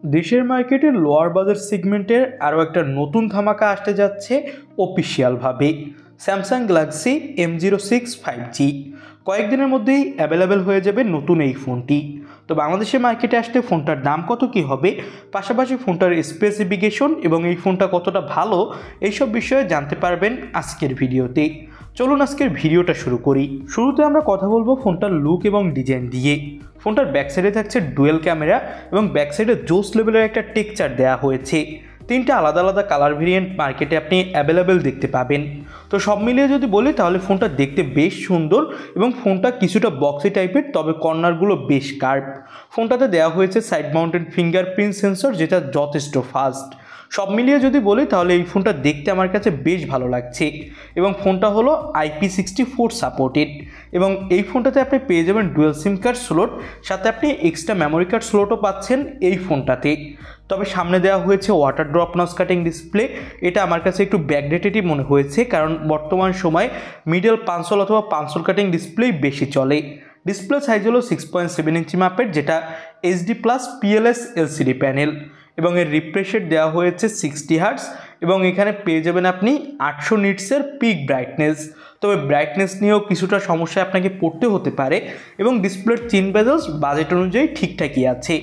দেশের মার্কেটে lower budget সেগমেন্টের আরও একটা নতুন ধামাকা আসতে যাচ্ছে অফিসিয়ালভাবে। স্যামসাং গ্যালাক্সি M06 5G কয়েকদিনের মধ্যেই অ্যাভেলেবেল হয়ে যাবে নতুন এই ফোনটি। তো বাংলাদেশের মার্কেটে আসতে ফোনটার দাম কত কী হবে, পাশাপাশি ফোনটার স্পেসিফিকেশন এবং এই ফোনটা কতটা ভালো, এইসব বিষয়ে জানতে পারবেন আজকের ভিডিওতে। চলুন আজকের ভিডিওটা শুরু করি। শুরুতে আমরা কথা বলবো ফোনটার লুক এবং ডিজাইন দিয়ে। ফোনটার ব্যাক সাইডে থাকছে ডুয়েল ক্যামেরা এবং ব্যাক সাইডে জোস লেভেলের একটা টেক্সচার দেওয়া হয়েছে। তিনটা আলাদা আলাদা কালার ভেরিয়েন্ট মার্কেটে আপনি অ্যাভেলেবেল দেখতে পাবেন। তো সব মিলিয়ে যদি বলি তাহলে ফোনটা দেখতে বেশ সুন্দর এবং ফোনটা কিছুটা বক্সি টাইপের, তবে কর্নারগুলো বেশ কার্ভ। ফোনটাতে দেওয়া হয়েছে সাইড মাউন্টেড ফিঙ্গারপ্রিন্ট সেন্সর, যেটা যথেষ্ট ফাস্ট। সব মিলিয়ে যদি বলি তাহলে এই ফোনটা দেখতে আমার কাছে বেশ ভালো লাগছে এবং ফোনটা হলো IP64 সাপোর্টেড এবং এই ফোনটাতে আপনি পেয়ে যাবেন ডুয়েল সিম কার্ড স্লট, সাথে আপনি এক্সট্রা মেমোরি কার্ড স্লটও পাচ্ছেন এই ফোনটাতে। তবে সামনে দেওয়া হয়েছে water drop notch cutting display. এটা আমার কাছে একটু ব্যাকডেটেডই মনে হয়েছে, কারণ বর্তমান সময় মিডল পাঞ্চল অথবা পাঞ্চল কাটিং ডিসপ্লেই বেশি চলে। ডিসপ্লে সাইজ হলো 6.7 ইঞ্চি মাপের, যেটা HD+ PLS LCD প্যানেল এবং এর রিফ্রেশ রেট দেওয়া হয়েছে 60 হার্টজ এবং এখানে পেয়ে যাবেন আপনি 800 নিটসের পিক ব্রাইটনেস। তবে ব্রাইটনেস নিয়েও কিছুটা সমস্যা আপনাকে পড়তে হতে পারে এবং ডিসপ্লের 3 বেজেলস বাজেট অনুযায়ী ঠিকঠাকই আছে।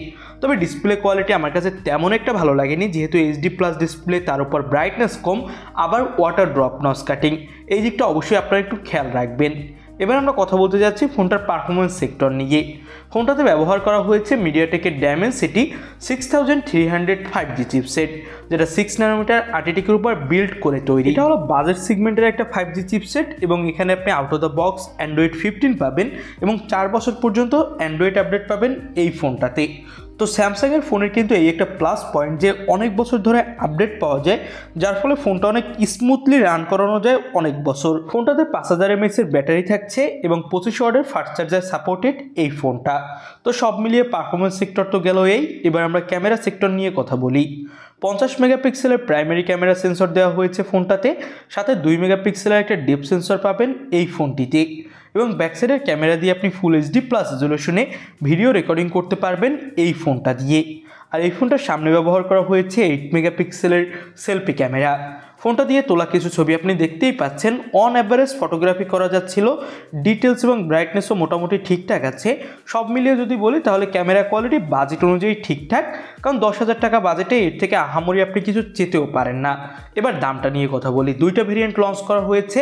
তবে ডিসপ্লে কোয়ালিটি আমার কাছে তেমন একটা ভালো লাগেনি, যেহেতু HD+ ডিসপ্লে, তার উপর ব্রাইটনেস কম, আবার ওয়াটার ড্রপ নচ কাটিং, এই দিকটা অবশ্যই আপনারা একটু খেয়াল রাখবেন। এবার আমরা কথা বলতে যাচ্ছি ফোনটার পারফরমেন্স সেক্টর নিয়ে। ফোনটাতে ব্যবহার করা হয়েছে মিডিয়াটেকের ডায়মেনসিটি 6300 5G চিপসেট, যেটা 6 ন্যানোমিটার আর্টিটেকের উপর বিল্ড করে তৈরি। এটা হলো বাজেট সেগমেন্টের একটা 5G চিপসেট এবং এখানে আপনি out of the box Android 15 পাবেন এবং 4 বছর পর্যন্ত অ্যান্ড্রয়েড আপডেট পাবেন এই ফোনটাতে। তো স্যামসাংয়ের ফোনের কিন্তু এই একটা প্লাস পয়েন্ট যে অনেক বছর ধরে আপডেট পাওয়া যায়, যার ফলে ফোনটা অনেক স্মুথলি রান করানো যায় অনেক বছর। ফোনটাতে 5000 mAh এর ব্যাটারি থাকছে এবং 25 ওয়াটের ফাস্ট চার্জার সাপোর্টেড এই ফোনটা। তো সব মিলিয়ে পারফরমেন্স সেক্টর তো গেল এই। এবার আমরা ক্যামেরা সেক্টর নিয়ে কথা বলি। 50 মেগাপিক্সেলের প্রাইমারি ক্যামেরা সেন্সর দেওয়া হয়েছে ফোনটাতে, সাথে 2 মেগাপিক্সেলের একটা ডেপথ সেন্সর পাবেন এই ফোনটিতে এবং ব্যাকসাইডের ক্যামেরা দিয়ে আপনি ফুল HD+ রেজোলিউশনে ভিডিও রেকর্ডিং করতে পারবেন এই ফোনটা দিয়ে। আর এই ফোনটার সামনে ব্যবহার করা হয়েছে 8 মেগাপিক্সেলের সেলফি ক্যামেরা। ফোনটা দিয়ে তোলা কিছু ছবি আপনি দেখতেই পাচ্ছেন। অন অ্যাভারেজ ফটোগ্রাফি করা যাচ্ছিল, ডিটেলস এবং ব্রাইটনেসও মোটামুটি ঠিকঠাক আছে। সব মিলিয়ে যদি বলি তাহলে ক্যামেরা কোয়ালিটি বাজেট অনুযায়ী ঠিকঠাক, কারণ 10,000 টাকা বাজেটে এর থেকে আহামরি আপনি কিছু চেতেও পারেন না। এবার দামটা নিয়ে কথা বলি। দুইটা ভেরিয়েন্ট লঞ্চ করা হয়েছে,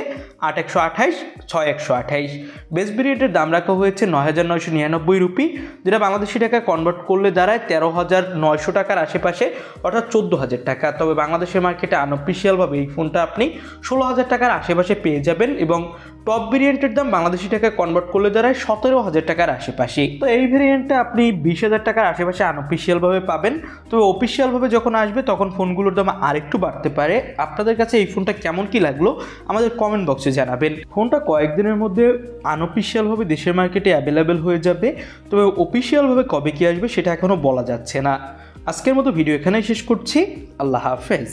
8128, 6128। বেস ভেরিয়েন্টের দাম রাখা হয়েছে 9999 রুপি, যেটা বাংলাদেশি টাকা কনভার্ট করলে দাঁড়ায় 13,900 টাকার আশেপাশে, অর্থাৎ 14,000 টাকা। তবে বাংলাদেশের মার্কেটে আনঅফিসিয়াল এই ফোনটা আপনি 16,000 টাকার আশেপাশে পেয়ে যাবেন এবং টপ ভেরিয়েন্টের দাম বাংলাদেশি টাকায় কনভার্ট করলে দাঁড়ায় 17,000 টাকার আশেপাশে। তো এই ভেরিয়েন্টটা আপনি 20,000 টাকার আশেপাশে আনঅফিসিয়ালভাবে পাবেন। তবে অফিসিয়ালভাবে যখন আসবে তখন ফোনগুলোর দাম আরেকটু বাড়তে পারে। আপনাদের কাছে এই ফোনটা কেমন কি লাগলো আমাদের কমেন্ট বক্সে জানাবেন। ফোনটা কয়েকদিনের মধ্যে আনঅফিসিয়ালভাবে দেশের মার্কেটে অ্যাভেলেবেল হয়ে যাবে, তবে অফিসিয়ালভাবে কবে কি আসবে সেটা এখনও বলা যাচ্ছে না। আজকের মতো ভিডিও এখানেই শেষ করছি। আল্লাহ হাফেজ।